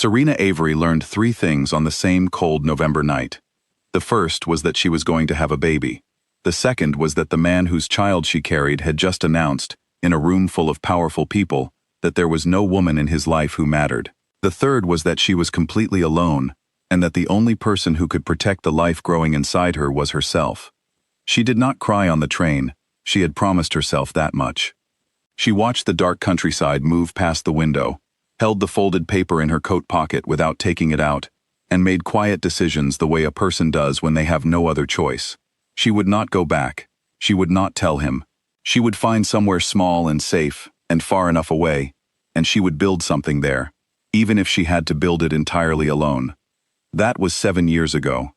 Serena Avery learned 3 things on the same cold November night. The first was that she was going to have a baby. The second was that the man whose child she carried had just announced, in a room full of powerful people, that there was no woman in his life who mattered. The third was that she was completely alone, and that the only person who could protect the life growing inside her was herself. She did not cry on the train. She had promised herself that much. She watched the dark countryside move past the window, held the folded paper in her coat pocket without taking it out, and made quiet decisions the way a person does when they have no other choice. She would not go back. She would not tell him. She would find somewhere small and safe and far enough away, and she would build something there, even if she had to build it entirely alone. That was 7 years ago.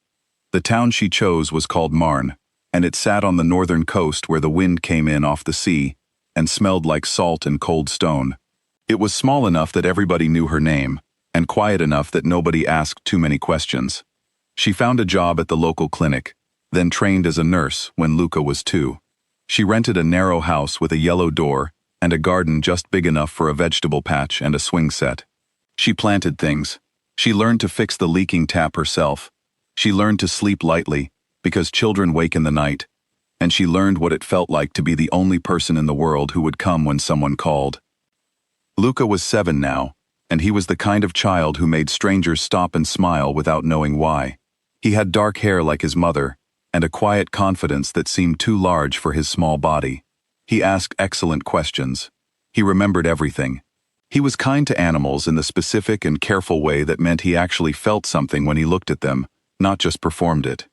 The town she chose was called Marne, and it sat on the northern coast where the wind came in off the sea and smelled like salt and cold stone. It was small enough that everybody knew her name, and quiet enough that nobody asked too many questions. She found a job at the local clinic, then trained as a nurse when Luca was 2. She rented a narrow house with a yellow door and a garden just big enough for a vegetable patch and a swing set. She planted things. She learned to fix the leaking tap herself. She learned to sleep lightly, because children wake in the night, and she learned what it felt like to be the only person in the world who would come when someone called. Luca was 7 now, and he was the kind of child who made strangers stop and smile without knowing why. He had dark hair like his mother, and a quiet confidence that seemed too large for his small body. He asked excellent questions. He remembered everything. He was kind to animals in the specific and careful way that meant he actually felt something when he looked at them, not just performed it.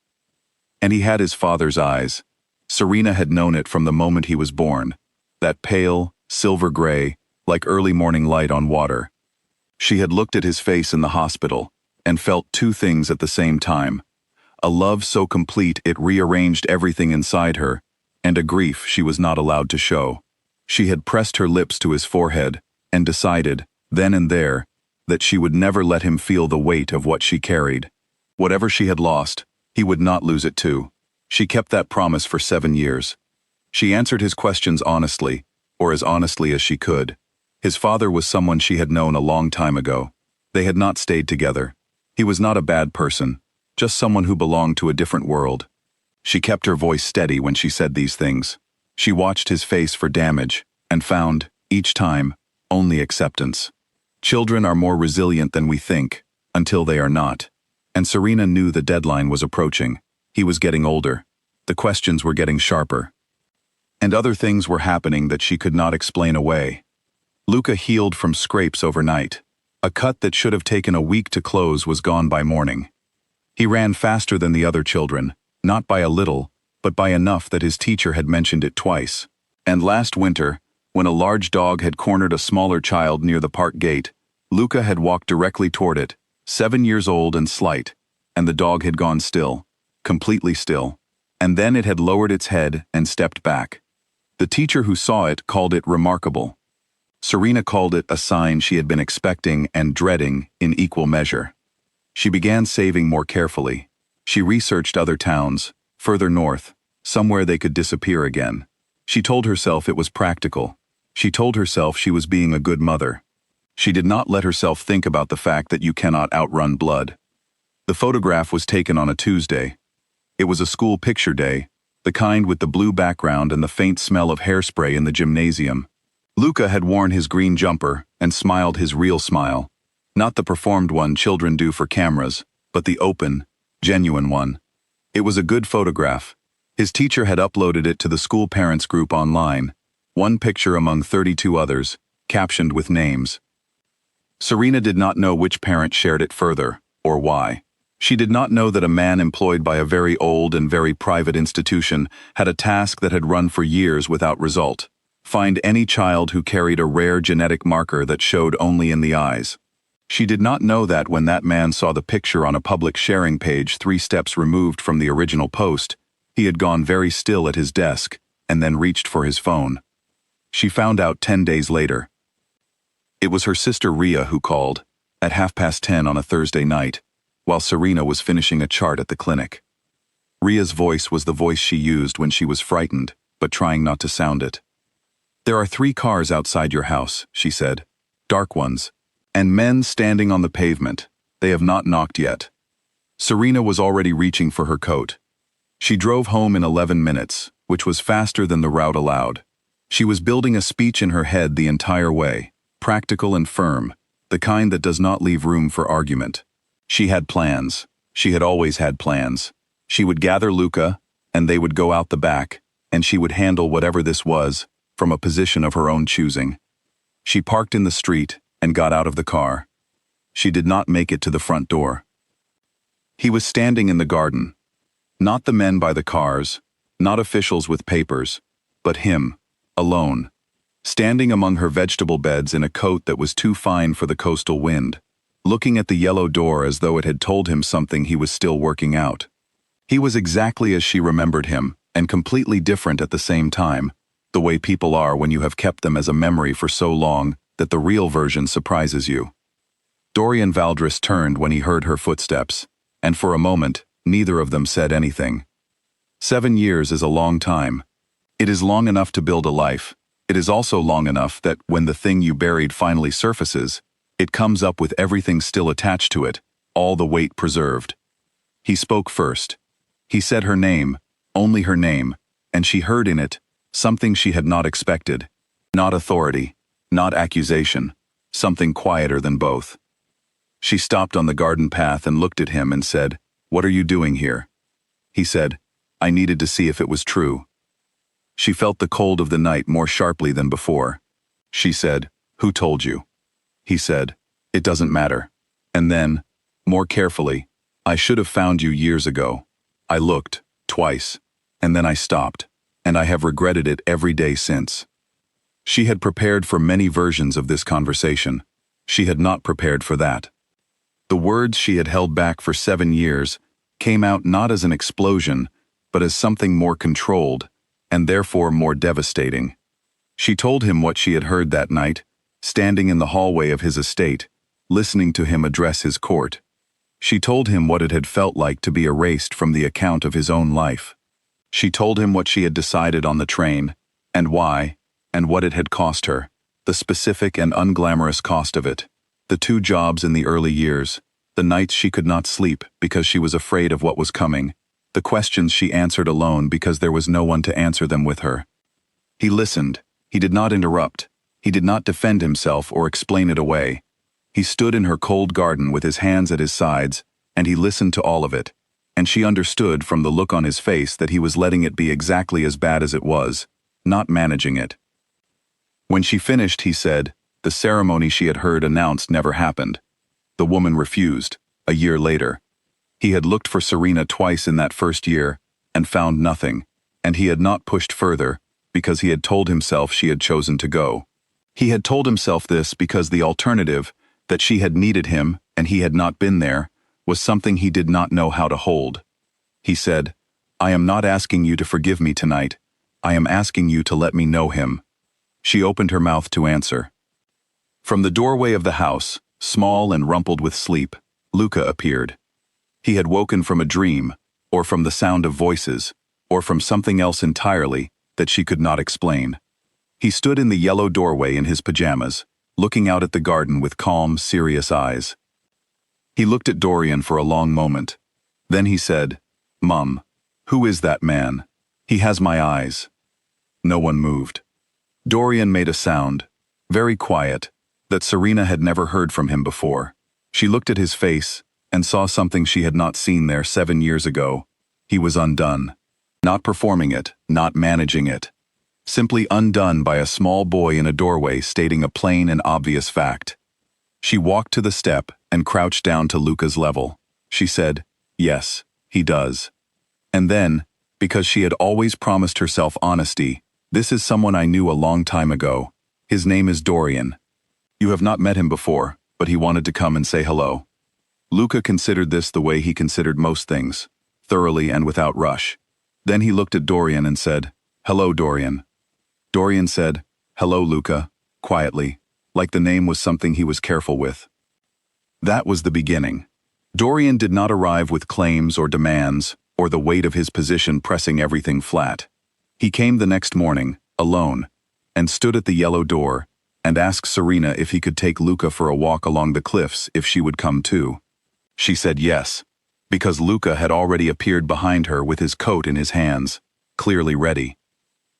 And he had his father's eyes. Serena had known it from the moment he was born, that pale, silver gray, like early morning light on water. She had looked at his face in the hospital and felt 2 things at the same time: a love so complete it rearranged everything inside her, and a grief she was not allowed to show. She had pressed her lips to his forehead and decided, then and there, that she would never let him feel the weight of what she carried. Whatever she had lost, he would not lose it too. She kept that promise for 7 years. She answered his questions honestly, or as honestly as she could. His father was someone she had known a long time ago. They had not stayed together. He was not a bad person, just someone who belonged to a different world. She kept her voice steady when she said these things. She watched his face for damage, and found, each time, only acceptance. Children are more resilient than we think, until they are not. And Serena knew the deadline was approaching. He was getting older. The questions were getting sharper. And other things were happening that she could not explain away. Luca healed from scrapes overnight. A cut that should have taken a week to close was gone by morning. He ran faster than the other children, not by a little, but by enough that his teacher had mentioned it twice. And last winter, when a large dog had cornered a smaller child near the park gate, Luca had walked directly toward it, 7 years old and slight, and the dog had gone still, completely still. And then it had lowered its head and stepped back. The teacher who saw it called it remarkable. Serena called it a sign she had been expecting and dreading in equal measure. She began saving more carefully. She researched other towns, further north, somewhere they could disappear again. She told herself it was practical. She told herself she was being a good mother. She did not let herself think about the fact that you cannot outrun blood. The photograph was taken on a Tuesday. It was a school picture day, the kind with the blue background and the faint smell of hairspray in the gymnasium. Luca had worn his green jumper and smiled his real smile. Not the performed one children do for cameras, but the open, genuine one. It was a good photograph. His teacher had uploaded it to the school parents group online, one picture among 32 others, captioned with names. Serena did not know which parent shared it further, or why. She did not know that a man employed by a very old and very private institution had a task that had run for years without result: find any child who carried a rare genetic marker that showed only in the eyes. She did not know that when that man saw the picture on a public sharing page 3 steps removed from the original post, he had gone very still at his desk and then reached for his phone. She found out 10 days later. It was her sister Ria who called, at 10:30 on a Thursday night, while Serena was finishing a chart at the clinic. Ria's voice was the voice she used when she was frightened, but trying not to sound it. "There are 3 cars outside your house," she said. "Dark ones. And men standing on the pavement. They have not knocked yet. Serena was already reaching for her coat. She drove home in 11 minutes, which was faster than the route allowed. She was building a speech in her head the entire way, practical and firm, the kind that does not leave room for argument. She had plans. She had always had plans. She would gather Luca, and they would go out the back, and she would handle whatever this was, from a position of her own choosing. She parked in the street and got out of the car. She did not make it to the front door. He was standing in the garden. Not the men by the cars, not officials with papers, but him, alone, standing among her vegetable beds in a coat that was too fine for the coastal wind, looking at the yellow door as though it had told him something he was still working out. He was exactly as she remembered him, and completely different at the same time, the way people are when you have kept them as a memory for so long that the real version surprises you. Dorian Valdrris turned when he heard her footsteps, and for a moment, neither of them said anything. 7 years is a long time. It is long enough to build a life. It is also long enough that when the thing you buried finally surfaces, it comes up with everything still attached to it, all the weight preserved. He spoke first. He said her name, only her name, and she heard in it something she had not expected. Not authority, not accusation, something quieter than both. She stopped on the garden path and looked at him and said, "What are you doing here?" He said, "I needed to see if it was true." She felt the cold of the night more sharply than before. She said, "Who told you?" He said, "It doesn't matter." And then, more carefully, "I should have found you years ago. I looked, twice, and then I stopped, and I have regretted it every day since." She had prepared for many versions of this conversation. She had not prepared for that. The words she had held back for 7 years came out not as an explosion, but as something more controlled, and therefore more devastating. She told him what she had heard that night, standing in the hallway of his estate, listening to him address his court. She told him what it had felt like to be erased from the account of his own life. She told him what she had decided on the train, and why, and what it had cost her, the specific and unglamorous cost of it, the 2 jobs in the early years, the nights she could not sleep because she was afraid of what was coming, the questions she answered alone because there was no one to answer them with her. He listened. He did not interrupt. He did not defend himself or explain it away. He stood in her cold garden with his hands at his sides, and he listened to all of it, and she understood from the look on his face that he was letting it be exactly as bad as it was, not managing it. When she finished, he said, the ceremony she had heard announced never happened. The woman refused, a year later. He had looked for Serena twice in that first year, and found nothing, and he had not pushed further, because he had told himself she had chosen to go. He had told himself this because the alternative, that she had needed him and he had not been there, was something he did not know how to hold. He said, "I am not asking you to forgive me tonight. I am asking you to let me know him." She opened her mouth to answer. From the doorway of the house, small and rumpled with sleep, Luca appeared. He had woken from a dream, or from the sound of voices, or from something else entirely that she could not explain. He stood in the yellow doorway in his pajamas, looking out at the garden with calm, serious eyes. He looked at Dorian for a long moment. Then he said, "Mum, who is that man? He has my eyes." No one moved. Dorian made a sound, very quiet, that Serena had never heard from him before. She looked at his face and saw something she had not seen there 7 years ago. He was undone. Not performing it, not managing it. Simply undone by a small boy in a doorway stating a plain and obvious fact. She walked to the step and crouched down to Luca's level. She said, "Yes, he does." And then, because she had always promised herself honesty, "This is someone I knew a long time ago. His name is Dorian. You have not met him before, but he wanted to come and say hello." Luca considered this the way he considered most things, thoroughly and without rush. Then he looked at Dorian and said, "Hello, Dorian." Dorian said, "Hello, Luca," quietly, like the name was something he was careful with. That was the beginning. Dorian did not arrive with claims or demands, or the weight of his position pressing everything flat. He came the next morning, alone, and stood at the yellow door, and asked Serena if he could take Luca for a walk along the cliffs if she would come too. She said yes, because Luca had already appeared behind her with his coat in his hands, clearly ready.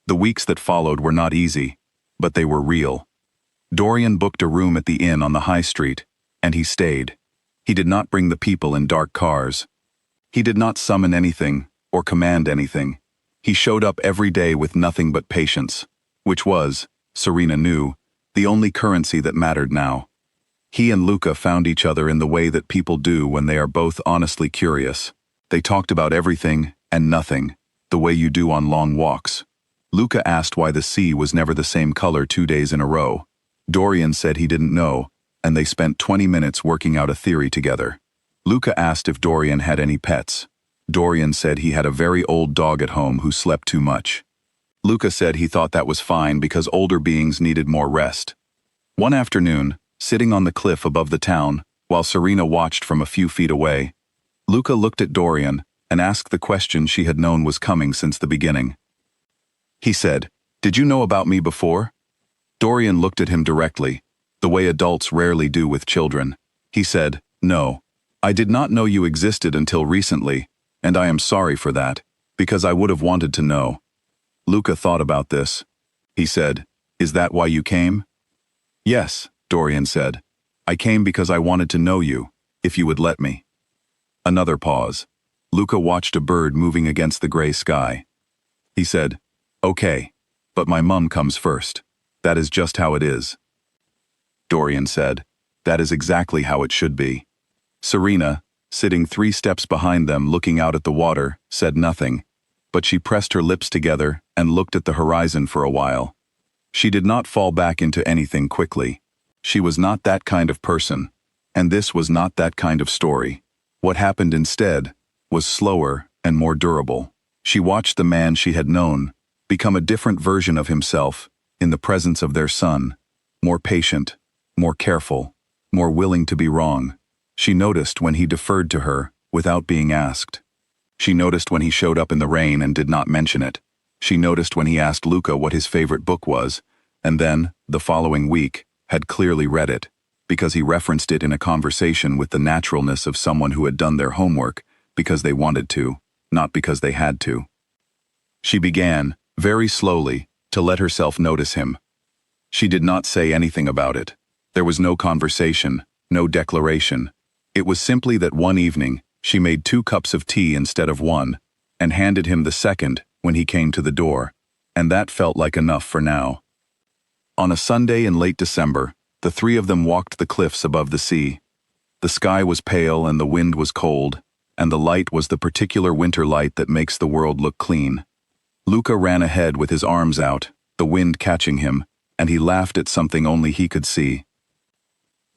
The weeks that followed were not easy, but they were real. Dorian booked a room at the inn on the high street, and he stayed. He did not bring the people in dark cars. He did not summon anything or command anything. He showed up every day with nothing but patience, which was, Serena knew, the only currency that mattered now. He and Luca found each other in the way that people do when they are both honestly curious. They talked about everything and nothing, the way you do on long walks. Luca asked why the sea was never the same color 2 days in a row. Dorian said he didn't know, and they spent 20 minutes working out a theory together. Luca asked if Dorian had any pets. Dorian said he had a very old dog at home who slept too much. Luca said he thought that was fine because older beings needed more rest. One afternoon, sitting on the cliff above the town, while Serena watched from a few feet away, Luca looked at Dorian and asked the question she had known was coming since the beginning. He said, "Did you know about me before?" Dorian looked at him directly, the way adults rarely do with children. He said, "No, I did not know you existed until recently, and I am sorry for that, because I would have wanted to know." Luca thought about this. He said, "Is that why you came?" "Yes," Dorian said. "I came because I wanted to know you, if you would let me." Another pause. Luca watched a bird moving against the gray sky. He said, "Okay, but my mum comes first. That is just how it is." Dorian said, "That is exactly how it should be." Serena, sitting 3 steps behind them looking out at the water, said nothing, but she pressed her lips together and looked at the horizon for a while. She did not fall back into anything quickly. She was not that kind of person, and this was not that kind of story. What happened instead was slower and more durable. She watched the man she had known become a different version of himself in the presence of their son, more patient, more careful, more willing to be wrong. She noticed when he deferred to her without being asked. She noticed when he showed up in the rain and did not mention it. She noticed when he asked Luca what his favorite book was, and then, the following week, had clearly read it, because he referenced it in a conversation with the naturalness of someone who had done their homework because they wanted to, not because they had to. She began, very slowly, to let herself notice him. She did not say anything about it. There was no conversation, no declaration. It was simply that one evening, she made 2 cups of tea instead of 1, and handed him the second when he came to the door, and that felt like enough for now. On a Sunday in late December, the 3 of them walked the cliffs above the sea. The sky was pale and the wind was cold, and the light was the particular winter light that makes the world look clean. Luca ran ahead with his arms out, the wind catching him, and he laughed at something only he could see.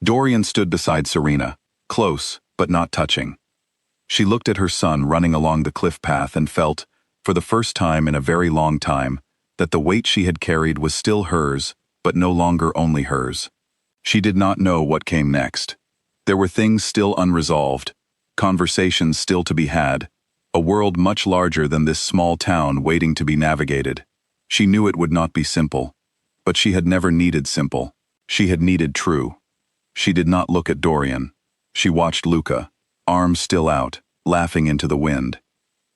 Dorian stood beside Serena, close but not touching. She looked at her son running along the cliff path and felt, for the first time in a very long time, that the weight she had carried was still hers, but no longer only hers. She did not know what came next. There were things still unresolved, conversations still to be had, a world much larger than this small town waiting to be navigated. She knew it would not be simple, but she had never needed simple. She had needed true. She did not look at Dorian. She watched Luca, arms still out, laughing into the wind.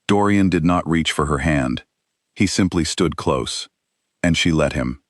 Dorian did not reach for her hand. He simply stood close, and she let him.